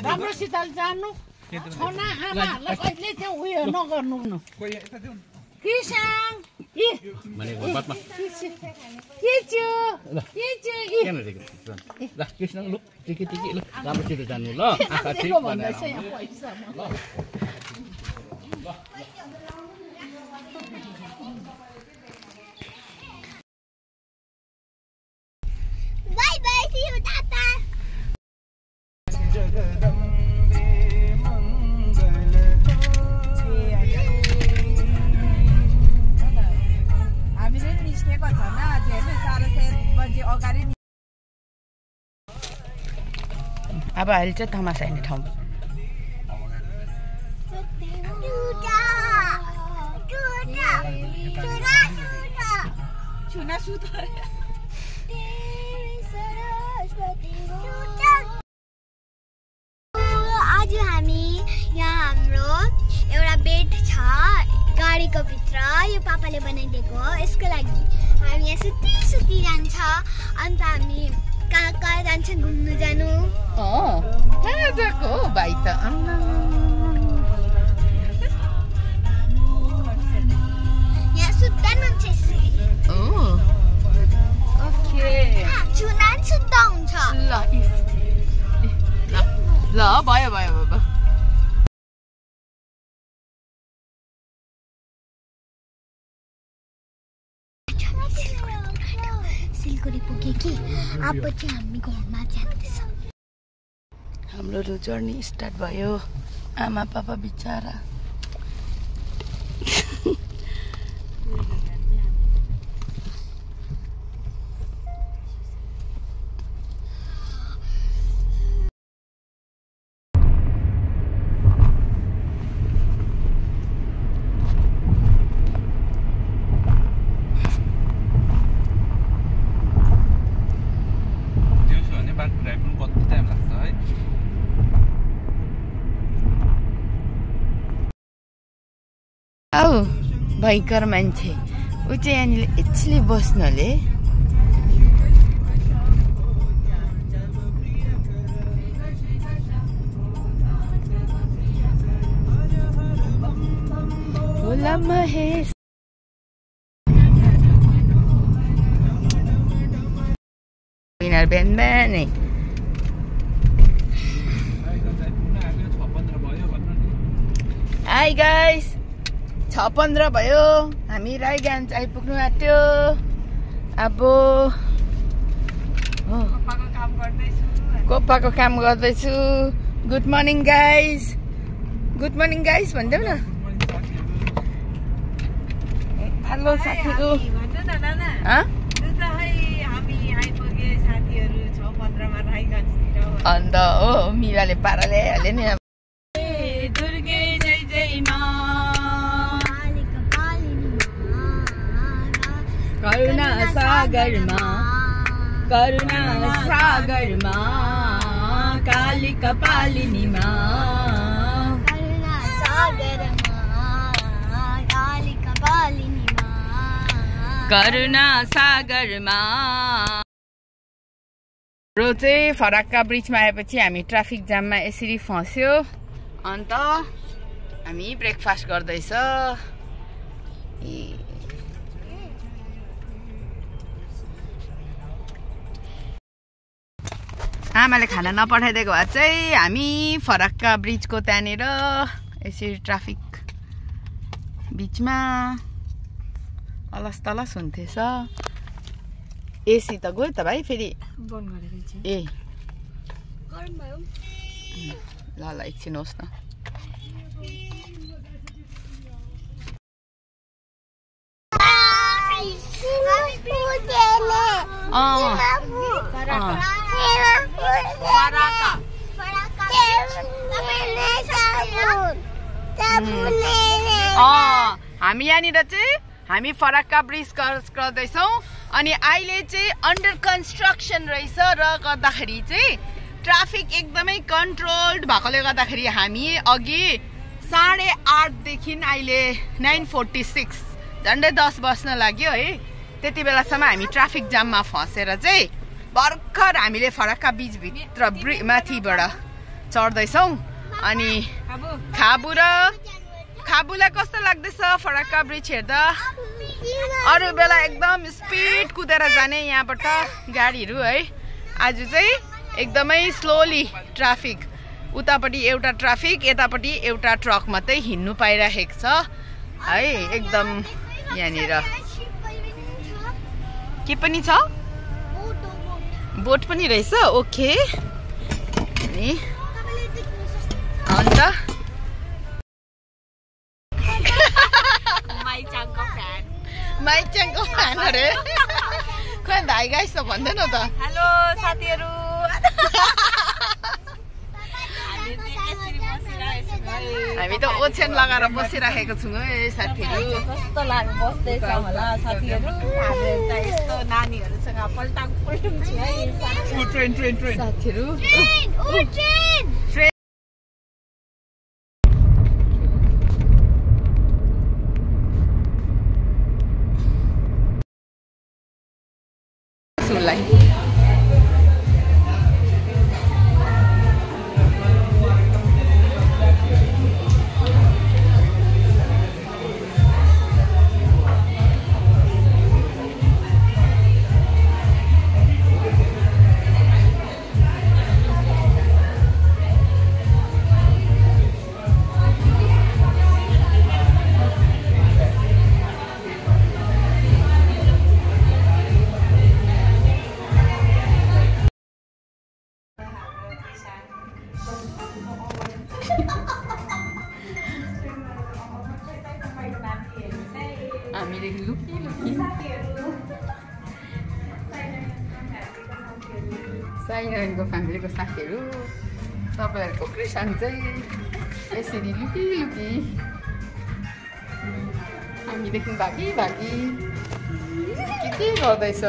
राम्रो शीतल जान्नु छोना आमाहरूलाई कहिले त्यो उयो नगर्नु किसाङ अब अहिले चाहिँ तमासा हेर्ने ठाउँ आज हामी यहाँ हाम्रो एउटा बेड छ गाडीको भित्र यो पापाले बनाइदिएको हो यसको लागि हामी यहाँ सुती जान्छ अन्त हामी कहाँ कहाँ जान्छ घुम्नु जानु कहाँ गएको भाइ त यहाँ सुत्दा हुन्छ ओके छुना सुत्दा हुन्छ ल भयो सिलगढी पुगे कि अब चाहिँ हामी घरमा जाँदैछ हाम्रो जर्नी स्टार्ट भयो आमा पापा बिचारा भयङ्कर मान्छे ऊ चाहिँ यहाँनिर एकछिन बस्नले होला महेश बिहान बिहानै हाई गाइस 6:15 भयो हामी राईगञ्ज आइपुग्नु आँट्यो अब कोपाको काम गर्दैछु गुड मर्निङ गाइस भनिदेऊ न हेलो साथीहरु अन्त हो मिराले पाराले हाले नि दुर्गे जय जय माँ करुणा सागरमा काली कपालिनीमा करुणा सागरमा रो चाहिँ फराक्का ब्रिजमा आएपछि हामी ट्राफिक जाममा यसरी फस्यो अन्त हामी ब्रेकफास्ट गर्दैछ आमाले खाना नपठाइदिएको भए चाहिँ हामी फराक्का ब्रिजको त्यहाँनिर यसरी ट्राफिक बिचमा अलस तलस हुन्थेछ एसी त गयो त भाइ फेरि ए ल एकछिन होस् न हामी यहाँनिर चाहिँ हामी फराक्का ब्रिज गर्दैछौँ अनि अहिले चाहिँ अन्डर कन्स्ट्रक्सन रहेछ र गर्दाखेरि चाहिँ ट्राफिक एकदमै कन्ट्रोल्ड भएकोले गर्दाखेरि हामी अघि 8:30 देखि अहिले 9:46 झन्डै 10 बज्न लाग्यो है त्यति बेलासम्म हामी ट्राफिक जाममा फसेर चाहिँ भर्खर हामीले फरक्का बीचभित्र माथिबाट चढ्दैछौँ। अनि खाबुलाई कस्तो लाग्दैछ फरक्का ब्रिज हेर्दा? अरू बेला एकदम स्पिड कुदेर जाने यहाँबाट गाडीहरू है, आज चाहिँ एकदमै स्लोली ट्राफिक, उतापट्टि एउटा ट्राफिक यतापट्टि एउटा ट्रक मात्रै हिँड्नु पाइरहेको छ है। एकदम यहाँनिर के पनि छ, बोट पनि रहेछ। ओके, अन्त माइच्याङको फ्यान अरे खोइ भाइ गाइस भन्दैन त। हेलो साथीहरू, हामी त ओछ्यान लगाएर बसिराखेको छौँ है साथीहरू। कस्तो लाग्यो बस्दैछ होला साथीहरू, हाम्रो त यस्तो नानीहरूसँग पल्टाङ पल्टुङ छ है साथीहरू। हामीले लुकी साइनाको फ्यामिलीको साथीहरू, तपाईँहरूको क्रिसान चाहिँ यसरी लुकी हामीदेखि भागी के गर्दैछ।